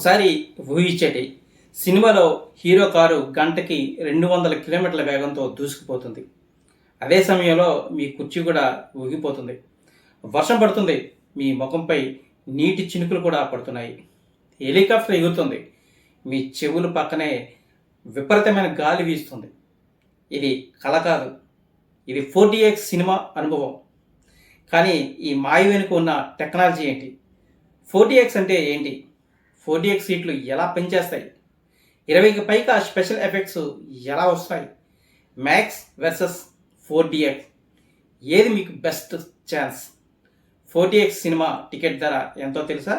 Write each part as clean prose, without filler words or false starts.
ఒకసారి ఊహించేటి సినిమాలో hero car గంటకి 200 కిలోమీటర్ల వేగంతో దూసుకుపోతుంది. అదే సమయంలో మీ కుర్చీ కూడా ఊగిపోతుంది. వర్షం పడుతుంది, మీ ముఖంపై నీటి చినుకులు కూడా పడుతున్నాయి. హెలికాప్టర్ ఎగురుతుంది, మీ చెవులు పక్కనే విపరీతమైన గాలి వీస్తుంది. ఇది కల కాదు, ఇది 4DX సినిమా అనుభవం. కానీ ఈ మాయ వెనుక ఉన్న టెక్నాలజీ ఏంటి? 4DX అంటే ఏంటి? 4DX సీట్లు ఎలా పనిచేస్తాయి? 20కి పైగా స్పెషల్ ఎఫెక్ట్స్ ఎలా వస్తాయి? మ్యాక్స్ వర్సెస్ 4DX ఏది మీకు best chance? 4DX cinema ticket ధర ఎంతో తెలుసా?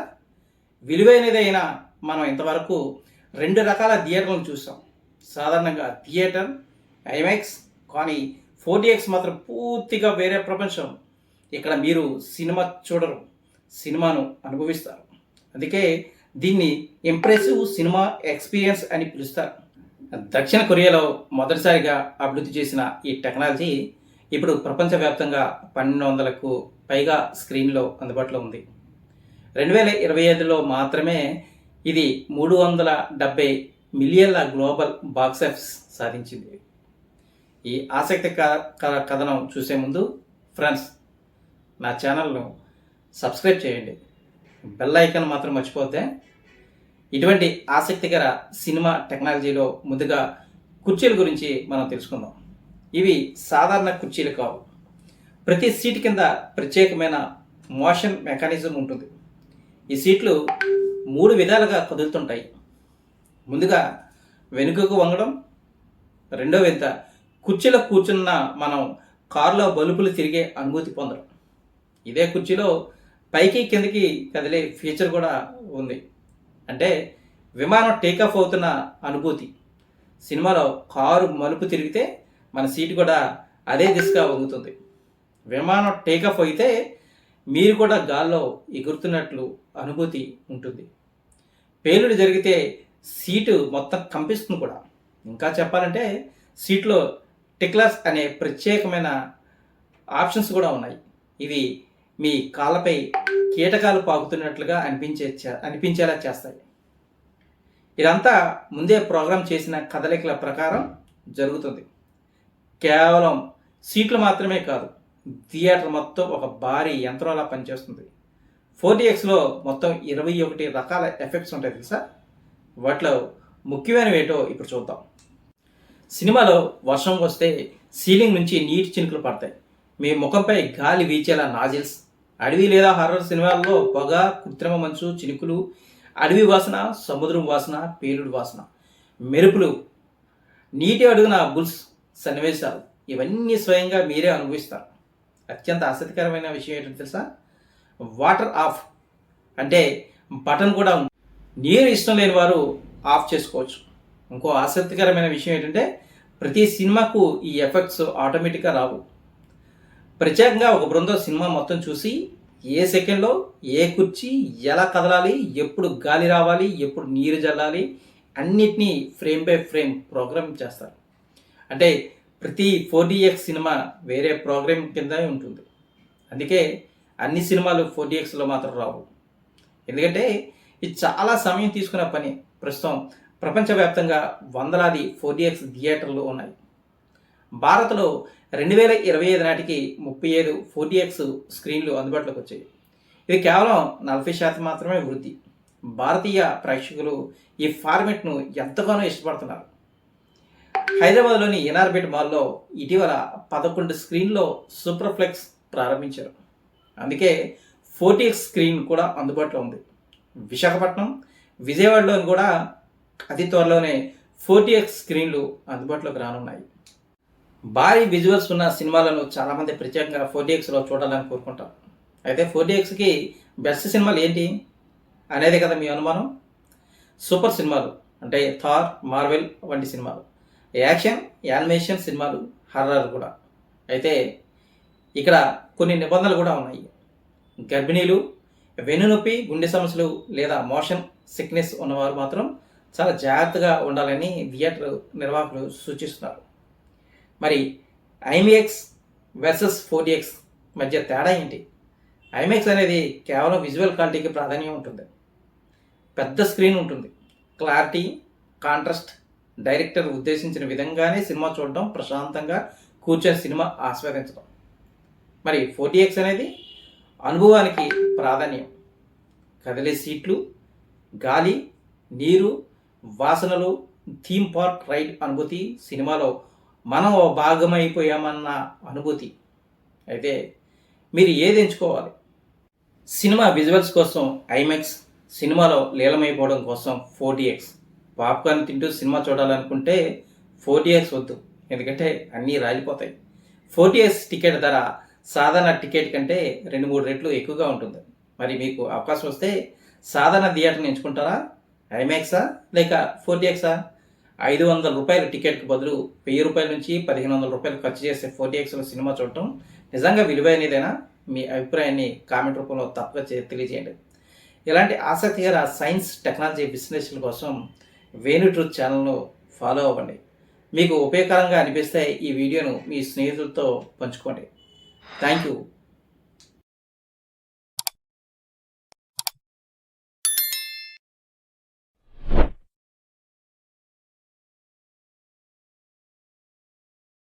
విలువైనదైనా మనం ఇంతవరకు 2 రకాల థియేటర్లను చూసాం. సాధారణంగా థియేటర్, ఐమాక్స్. కానీ 4DX మాత్రం పూర్తిగా వేరే ప్రపంచం. ఇక్కడ మీరు సినిమా చూడరు, సినిమాను అనుభవిస్తారు. అందుకే దీన్ని ఇంప్రెసివ్ సినిమా ఎక్స్పీరియన్స్ అని పిలుస్తారు. దక్షిణ కొరియాలో మొదటిసారిగా అభివృద్ధి చేసిన ఈ టెక్నాలజీ ఇప్పుడు ప్రపంచవ్యాప్తంగా 1200కు పైగా స్క్రీన్లో అందుబాటులో ఉంది. 2025లో మాత్రమే ఇది 370 మిలియన్ల గ్లోబల్ బాక్స్ ఆఫీస్ సాధించింది. ఈ ఆసక్తికర కథనం చూసే ముందు ఫ్రెండ్స్, నా ఛానల్ను సబ్స్క్రైబ్ చేయండి, బెల్ ఐకాన్ మాత్రం మర్చిపోతే. ఇటువంటి ఆసక్తికర సినిమా టెక్నాలజీలో ముందుగా కుర్చీల గురించి మనం తెలుసుకుందాం. ఇవి సాధారణ కుర్చీలు కావు. ప్రతి సీటు కింద ప్రత్యేకమైన మోషన్ మెకానిజం ఉంటుంది. ఈ సీట్లు 3 విధాలుగా కదులుతుంటాయి. ముందుగా వెనుకకు వంగడం, రెండో వింత కుర్చీలో కూర్చున్న మనం కారులో బలుపులు తిరిగే అనుభూతి పొందడం. ఇదే కుర్చీలో పైకి కిందకి కదిలే ఫీచర్ కూడా ఉంది. అంటే విమానం టేకాఫ్ అవుతున్న అనుభూతి. సినిమాలో కారు మలుపు తిరిగితే మన సీటు కూడా అదే దిశగా వంగుతుంది. విమానం టేకాఫ్ అయితే మీరు కూడా గాల్లో ఎగురుతున్నట్లు అనుభూతి ఉంటుంది. పేలుడు జరిగితే సీటు మొత్తం కంపిస్తుంది కూడా. ఇంకా చెప్పాలంటే సీట్లో టిక్లర్స్ అనే ప్రత్యేకమైన ఆప్షన్స్ కూడా ఉన్నాయి. ఇవి మీ కాళ్ళపై కీటకాలు పాకుతున్నట్లుగా అనిపించేలా చేస్తాయి. ఇదంతా ముందే ప్రోగ్రామ్ చేసిన కదలికల ప్రకారం జరుగుతుంది. కేవలం సీట్లు మాత్రమే కాదు, థియేటర్ మొత్తం ఒక భారీ యంత్రంలా పనిచేస్తుంది. 4DXలో మొత్తం 21 రకాల ఎఫెక్ట్స్ ఉంటాయి తెలుసా? వాటిలో ముఖ్యమైనవి ఏంటో ఇప్పుడు చూద్దాం. సినిమాలో వర్షం వస్తే సీలింగ్ నుంచి నీటి చినుకులు పడతాయి. మీ ముఖంపై గాలి వీచేలా నాజిల్స్. అడవి లేదా హర్రర్ సినిమాల్లో పొగ, కృత్రిమ మంచు, చినుకులు, అడవి వాసన, సముద్రం వాసన, పేలుడు వాసన, మెరుపులు, నీటి అడుగున బుల్స్ సన్నివేశాలు, ఇవన్నీ స్వయంగా మీరే అనుభవిస్తారు. అత్యంత ఆసక్తికరమైన విషయం ఏంటంటే తెలుసా? వాటర్ ఆఫ్ అంటే బటన్ కూడా ఉంది. నీరు ఇష్టం లేని వారు ఆఫ్ చేసుకోవచ్చు. ఇంకో ఆసక్తికరమైన విషయం ఏంటంటే ప్రతి సినిమాకు ఈ ఎఫెక్ట్స్ ఆటోమేటిక్గా రావు. ప్రత్యేకంగా ఒక బృందం సినిమా మొత్తం చూసి ఏ సెకండ్లో ఏ కుర్చీ ఎలా కదలాలి, ఎప్పుడు గాలి రావాలి, ఎప్పుడు నీరు జల్లాలి, అన్నిటినీ ఫ్రేమ్ బై ఫ్రేమ్ ప్రోగ్రామ్ చేస్తారు. అంటే ప్రతి 4DX సినిమా వేరే ప్రోగ్రామ్ కింద ఉంటుంది. అందుకే అన్ని సినిమాలు 4DXలో మాత్రం రావు. ఎందుకంటే ఇది చాలా సమయం తీసుకునే పని. ప్రస్తుతం ప్రపంచవ్యాప్తంగా వందలాది 4DX థియేటర్లు ఉన్నాయి. భారత్లో 2025 నాటికి 35 4DX స్క్రీన్లు అందుబాటులోకి వచ్చాయి. ఇది కేవలం 40% మాత్రమే వృద్ధి. భారతీయ ప్రేక్షకులు ఈ ఫార్మెట్ను ఎంతగానో ఇష్టపడుతున్నారు. హైదరాబాద్లోని ఎన్ఆర్బిట్ మాల్లో ఇటీవల 11 స్క్రీన్లో సూపర్ప్లెక్స్ ప్రారంభించారు. అందుకే 4DX స్క్రీన్ కూడా అందుబాటులో ఉంది. విశాఖపట్నం, విజయవాడలోని కూడా అతి త్వరలోనే 4DX స్క్రీన్లు అందుబాటులోకి రానున్నాయి. భారీ విజువల్స్ ఉన్న సినిమాలను చాలామంది ప్రత్యేకంగా 4DXలో చూడాలని కోరుకుంటారు. అయితే 4DXకి బెస్ట్ సినిమాలు ఏంటి అనేది కదా మీ అనుమానం. సూపర్ సినిమాలు అంటే థార్, మార్వెల్ వంటి సినిమాలు, యాక్షన్, యానిమేషన్ సినిమాలు, హర్రర్ కూడా. అయితే ఇక్కడ కొన్ని నిబంధనలు కూడా ఉన్నాయి. గర్భిణీలు, వెన్నునొప్పి, గుండె సమస్యలు లేదా మోషన్ సిక్నెస్ ఉన్నవారు మాత్రం చాలా జాగ్రత్తగా ఉండాలని థియేటర్ నిర్వాహకులు సూచిస్తున్నారు. మరి ఐమాక్స్ వర్సెస్ 4DX మధ్య తేడా ఏంటి? ఐమాక్స్ అనేది కేవలం విజువల్ క్వాలిటీకి ప్రాధాన్యం ఉంటుంది. పెద్ద స్క్రీన్ ఉంటుంది. క్లారిటీ, కాంట్రాస్ట్, డైరెక్టర్ ఉద్దేశించిన విధంగానే సినిమా చూడడం, ప్రశాంతంగా కూర్చొని సినిమా ఆస్వాదించడం. మరి 4DX అనేది అనుభవానికి ప్రాధాన్యం. కదిలే సీట్లు, గాలి, నీరు, వాసనలు, థీమ్ పార్క్ రైడ్ అనుభూతి, సినిమాలో మనం ఓ భాగమైపోయామన్న అనుభూతి. అయితే మీరు ఏది ఎంచుకోవాలి? సినిమా విజువల్స్ కోసం ఐమాక్స్, సినిమాలో లీలమైపోవడం కోసం 4DX. పాప్కార్న్ తింటూ సినిమా చూడాలనుకుంటే 4DX వద్దు, ఎందుకంటే అన్నీ రాలిపోతాయి. 4DX టికెట్ ధర సాధారణ టికెట్ కంటే 2-3 రెట్లు ఎక్కువగా ఉంటుంది. మరి మీకు అవకాశం వస్తే సాధారణ థియేటర్ని ఎంచుకుంటారా, ఐమాక్సా లేక 4DXా? 500 రూపాయల టికెట్కి బదులు 1000 రూపాయల నుంచి 1500 రూపాయలు ఖర్చు చేసే 4DXలో సినిమా చూడటం నిజంగా విలువైనదేనా? మీ అభిప్రాయాన్ని కామెంట్ రూపంలో తప్పక తెలియజేయండి. ఇలాంటి ఆసక్తికర సైన్స్, టెక్నాలజీ విశ్లేషణ కోసం వేణు ట్రూత్ ఛానల్ను ఫాలో అవ్వండి. మీకు ఉపయోగకరంగా అనిపిస్తే ఈ వీడియోను మీ స్నేహితులతో పంచుకోండి. Thank you.